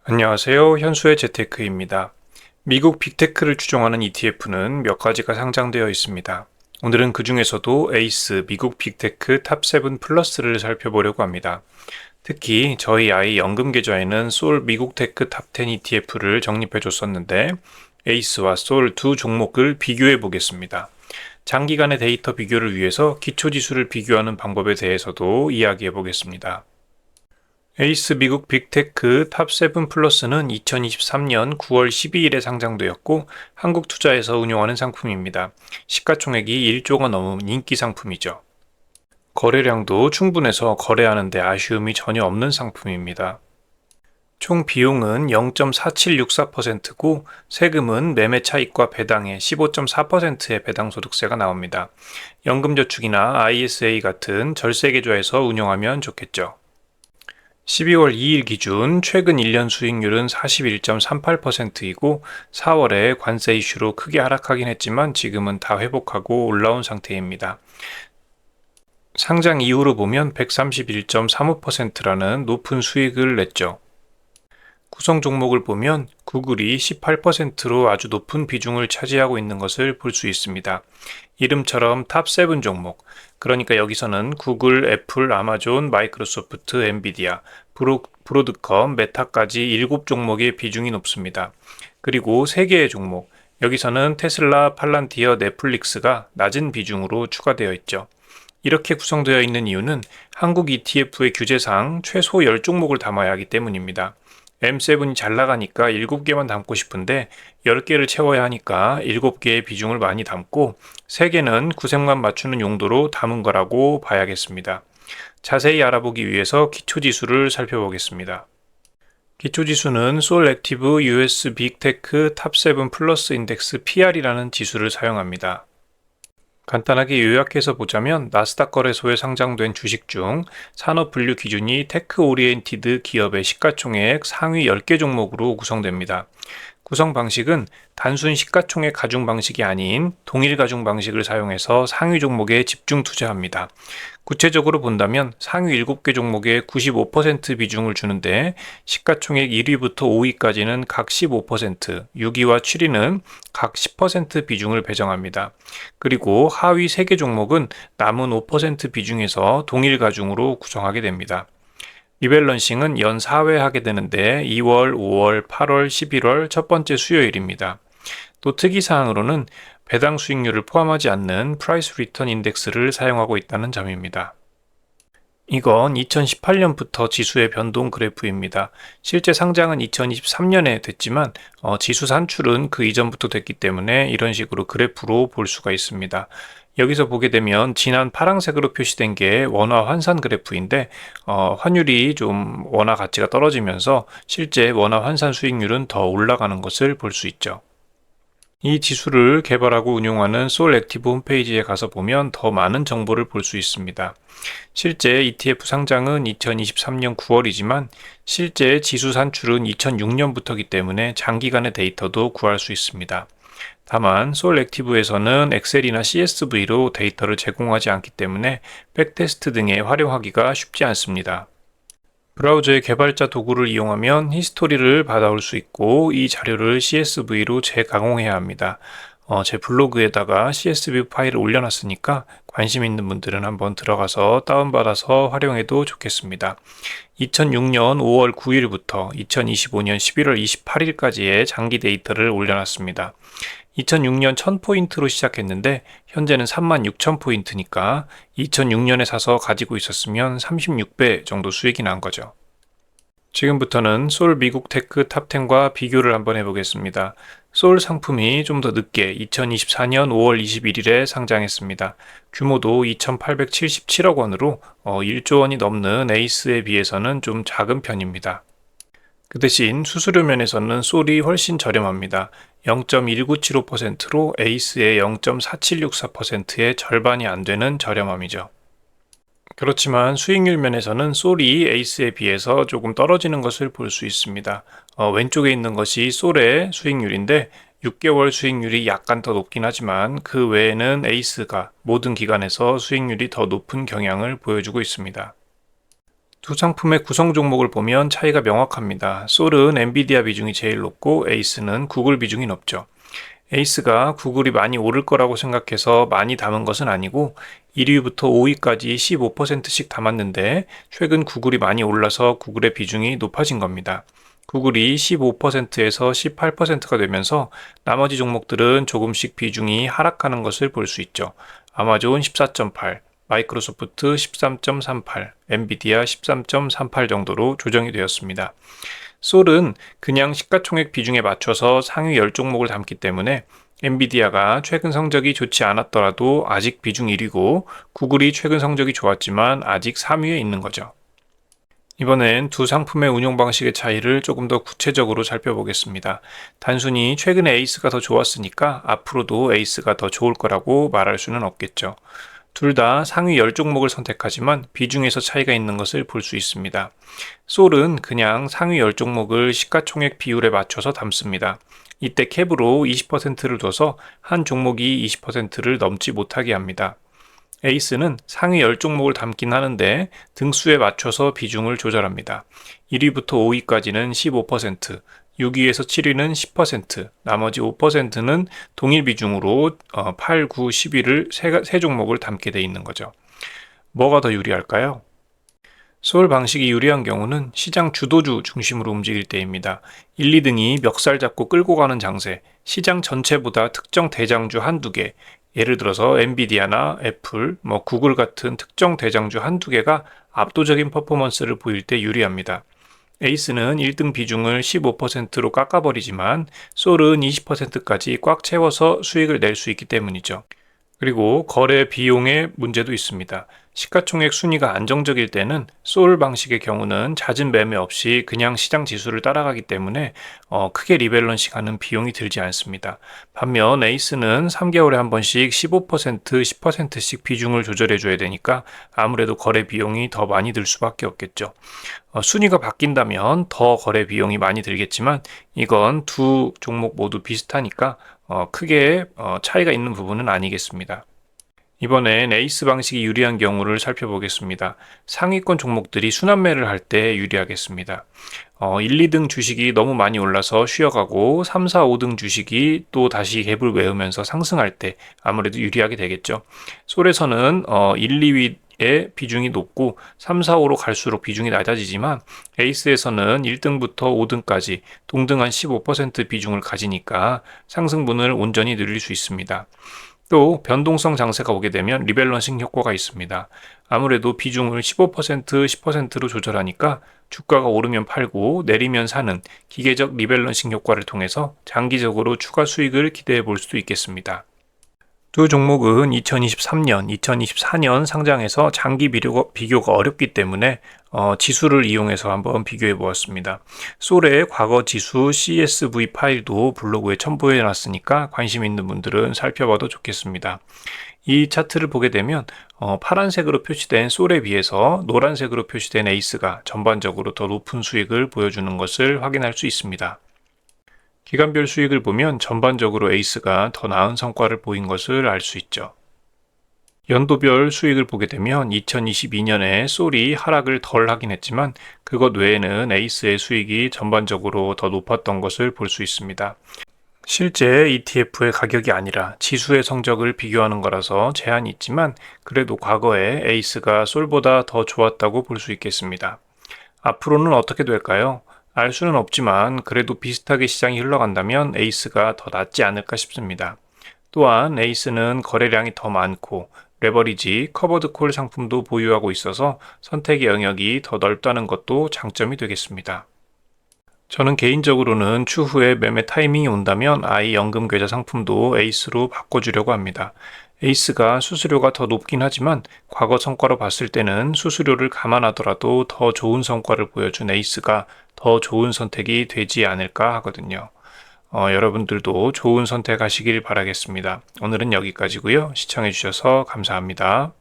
안녕하세요. 현수의 재테크입니다. 미국 빅테크를 추종하는 ETF는 몇 가지가 상장되어 있습니다. 오늘은 그 중에서도 에이스 미국 빅테크 탑7 플러스를 살펴보려고 합니다. 특히 저희 아이 연금 계좌에는 솔 미국 테크 탑10 ETF를 적립해 줬었는데 에이스와 솔 두 종목을 비교해 보겠습니다. 장기간의 데이터 비교를 위해서 기초지수를 비교하는 방법에 대해서도 이야기해 보겠습니다. 에이스 미국 빅테크 탑7 플러스는 2023년 9월 12일에 상장되었고 한국 투자에서 운용하는 상품입니다. 시가총액이 1조가 넘은 인기 상품이죠. 거래량도 충분해서 거래하는 데 아쉬움이 전혀 없는 상품입니다. 총 비용은 0.4764%고 세금은 매매 차익과 배당의 15.4%의 배당소득세가 나옵니다. 연금저축이나 ISA 같은 절세계좌에서 운용하면 좋겠죠. 12월 2일 기준 최근 1년 수익률은 41.38%이고 4월에 관세 이슈로 크게 하락하긴 했지만 지금은 다 회복하고 올라온 상태입니다. 상장 이후로 보면 131.35%라는 높은 수익을 냈죠. 구성 종목을 보면 구글이 18%로 아주 높은 비중을 차지하고 있는 것을 볼 수 있습니다. 이름처럼 탑7 종목, 그러니까 여기서는 구글, 애플, 아마존, 마이크로소프트, 엔비디아, 브로드컴, 메타까지 7종목의 비중이 높습니다. 그리고 3개의 종목, 여기서는 테슬라, 팔란티어, 넷플릭스가 낮은 비중으로 추가되어 있죠. 이렇게 구성되어 있는 이유는 한국 ETF의 규제상 최소 10종목을 담아야 하기 때문입니다. M7이 잘 나가니까 7개만 담고 싶은데 10개를 채워야 하니까 7개의 비중을 많이 담고 3개는 구색만 맞추는 용도로 담은 거라고 봐야겠습니다. 자세히 알아보기 위해서 기초지수를 살펴보겠습니다. 기초지수는 솔 액티브 US 빅테크 탑7 플러스 인덱스 PR이라는 지수를 사용합니다. 간단하게 요약해서 보자면 나스닥 거래소에 상장된 주식 중 산업 분류 기준이 테크 오리엔티드 기업의 시가총액 상위 10개 종목으로 구성됩니다. 구성 방식은 단순 시가총액 가중 방식이 아닌 동일 가중 방식을 사용해서 상위 종목에 집중 투자합니다. 구체적으로 본다면 상위 7개 종목에 95% 비중을 주는데 시가총액 1위부터 5위까지는 각 15%, 6위와 7위는 각 10% 비중을 배정합니다. 그리고 하위 3개 종목은 남은 5% 비중에서 동일 가중으로 구성하게 됩니다. 리밸런싱은 연 4회 하게 되는데 2월, 5월, 8월, 11월 첫 번째 수요일입니다. 또 특이사항으로는 배당 수익률을 포함하지 않는 프라이스 리턴 인덱스를 사용하고 있다는 점입니다. 이건 2018년부터 지수의 변동 그래프입니다. 실제 상장은 2023년에 됐지만 지수 산출은 그 이전부터 됐기 때문에 이런 식으로 그래프로 볼 수가 있습니다. 여기서 보게 되면 진한 파란색으로 표시된 게 원화 환산 그래프인데 환율이 좀 원화 가치가 떨어지면서 실제 원화 환산 수익률은 더 올라가는 것을 볼 수 있죠. 이 지수를 개발하고 운용하는 솔 액티브 홈페이지에 가서 보면 더 많은 정보를 볼 수 있습니다. 실제 ETF 상장은 2023년 9월이지만 실제 지수 산출은 2006년부터이기 때문에 장기간의 데이터도 구할 수 있습니다. 다만 솔 액티브에서는 엑셀이나 CSV로 데이터를 제공하지 않기 때문에 백테스트 등에 활용하기가 쉽지 않습니다. 브라우저의 개발자 도구를 이용하면 히스토리를 받아올 수 있고 이 자료를 CSV로 재가공해야 합니다. 제 블로그에다가 CSV 파일을 올려놨으니까 관심 있는 분들은 한번 들어가서 다운받아서 활용해도 좋겠습니다. 2006년 5월 9일부터 2025년 11월 28일까지의 장기 데이터를 올려놨습니다. 2006년 1000포인트로 시작했는데 현재는 36,000포인트니까 2006년에 사서 가지고 있었으면 36배 정도 수익이 난 거죠. 지금부터는 솔 미국 테크 탑10과 비교를 한번 해보겠습니다. 솔 상품이 좀 더 늦게 2024년 5월 21일에 상장했습니다. 규모도 2,877억 원으로 1조 원이 넘는 에이스에 비해서는 좀 작은 편입니다. 그 대신 수수료 면에서는 솔이 훨씬 저렴합니다. 0.1975%로 에이스의 0.4764%의 절반이 안 되는 저렴함이죠. 그렇지만 수익률 면에서는 솔이 에이스에 비해서 조금 떨어지는 것을 볼 수 있습니다. 왼쪽에 있는 것이 솔의 수익률인데 6개월 수익률이 약간 더 높긴 하지만 그 외에는 에이스가 모든 기간에서 수익률이 더 높은 경향을 보여주고 있습니다. 두 상품의 구성 종목을 보면 차이가 명확합니다. 솔은 엔비디아 비중이 제일 높고 에이스는 구글 비중이 높죠. 에이스가 구글이 많이 오를 거라고 생각해서 많이 담은 것은 아니고 1위부터 5위까지 15%씩 담았는데 최근 구글이 많이 올라서 구글의 비중이 높아진 겁니다. 구글이 15%에서 18%가 되면서 나머지 종목들은 조금씩 비중이 하락하는 것을 볼 수 있죠. 아마존 14.8, 마이크로소프트 13.38, 엔비디아 13.38 정도로 조정이 되었습니다. 솔은 그냥 시가총액 비중에 맞춰서 상위 10종목을 담기 때문에 엔비디아가 최근 성적이 좋지 않았더라도 아직 비중 1위고 구글이 최근 성적이 좋았지만 아직 3위에 있는 거죠. 이번엔 두 상품의 운용 방식의 차이를 조금 더 구체적으로 살펴보겠습니다. 단순히 최근에 에이스가 더 좋았으니까 앞으로도 에이스가 더 좋을 거라고 말할 수는 없겠죠. 둘 다 상위 10종목을 선택하지만 비중에서 차이가 있는 것을 볼 수 있습니다. 솔은 그냥 상위 10종목을 시가총액 비율에 맞춰서 담습니다. 이때 캡으로 20%를 둬서 한 종목이 20%를 넘지 못하게 합니다. 에이스는 상위 10종목을 담긴 하는데 등수에 맞춰서 비중을 조절합니다. 1위부터 5위까지는 15%, 6위에서 7위는 10%, 나머지 5%는 동일 비중으로 8, 9, 10위를 세 종목을 담게 돼 있는 거죠. 뭐가 더 유리할까요? 솔 방식이 유리한 경우는 시장 주도주 중심으로 움직일 때입니다. 1, 2등이 멱살 잡고 끌고 가는 장세, 시장 전체보다 특정 대장주 한두 개, 예를 들어서 엔비디아나 애플, 구글 같은 특정 대장주 한두 개가 압도적인 퍼포먼스를 보일 때 유리합니다. 에이스는 1등 비중을 15%로 깎아버리지만 솔은 20%까지 꽉 채워서 수익을 낼 수 있기 때문이죠. 그리고 거래 비용의 문제도 있습니다. 시가총액 순위가 안정적일 때는 솔 방식의 경우는 잦은 매매 없이 그냥 시장 지수를 따라가기 때문에 크게 리밸런싱하는 비용이 들지 않습니다. 반면 에이스는 3개월에 한 번씩 15%, 10%씩 비중을 조절해 줘야 되니까 아무래도 거래 비용이 더 많이 들 수밖에 없겠죠. 순위가 바뀐다면 더 거래 비용이 많이 들겠지만 이건 두 종목 모두 비슷하니까 크게 차이가 있는 부분은 아니겠습니다. 이번엔 에이스 방식이 유리한 경우를 살펴보겠습니다. 상위권 종목들이 순환매를 할 때 유리하겠습니다. 1, 2등 주식이 너무 많이 올라서 쉬어가고 3, 4, 5등 주식이 또 다시 갭을 외우면서 상승할 때 아무래도 유리하게 되겠죠. 솔에서는 1, 2위의 비중이 높고 3, 4, 5로 갈수록 비중이 낮아지지만 에이스에서는 1등부터 5등까지 동등 한 15% 비중을 가지니까 상승분을 온전히 늘릴 수 있습니다. 또 변동성 장세가 오게 되면 리밸런싱 효과가 있습니다. 아무래도 비중을 15%, 10%로 조절하니까 주가가 오르면 팔고 내리면 사는 기계적 리밸런싱 효과를 통해서 장기적으로 추가 수익을 기대해 볼 수도 있겠습니다. 두 종목은 2023년, 2024년 상장해서 장기 비교가 어렵기 때문에 지수를 이용해서 한번 비교해 보았습니다. 솔의 과거 지수 CSV 파일도 블로그에 첨부해 놨으니까 관심 있는 분들은 살펴봐도 좋겠습니다. 이 차트를 보게 되면 파란색으로 표시된 솔에 비해서 노란색으로 표시된 에이스가 전반적으로 더 높은 수익을 보여주는 것을 확인할 수 있습니다. 기간별 수익을 보면 전반적으로 에이스가 더 나은 성과를 보인 것을 알 수 있죠. 연도별 수익을 보게 되면 2022년에 솔이 하락을 덜 하긴 했지만 그것 외에는 에이스의 수익이 전반적으로 더 높았던 것을 볼 수 있습니다. 실제 ETF의 가격이 아니라 지수의 성적을 비교하는 거라서 제한이 있지만 그래도 과거에 에이스가 솔보다 더 좋았다고 볼 수 있겠습니다. 앞으로는 어떻게 될까요? 알 수는 없지만 그래도 비슷하게 시장이 흘러간다면 에이스가 더 낫지 않을까 싶습니다. 또한 에이스는 거래량이 더 많고 레버리지, 커버드 콜 상품도 보유하고 있어서 선택의 영역이 더 넓다는 것도 장점이 되겠습니다. 저는 개인적으로는 추후에 매매 타이밍이 온다면 아이 연금 계좌 상품도 에이스로 바꿔주려고 합니다. 에이스가 수수료가 더 높긴 하지만 과거 성과로 봤을 때는 수수료를 감안하더라도 더 좋은 성과를 보여준 에이스가 더 좋은 선택이 되지 않을까 하거든요. 여러분들도 좋은 선택하시길 바라겠습니다. 오늘은 여기까지고요. 시청해주셔서 감사합니다.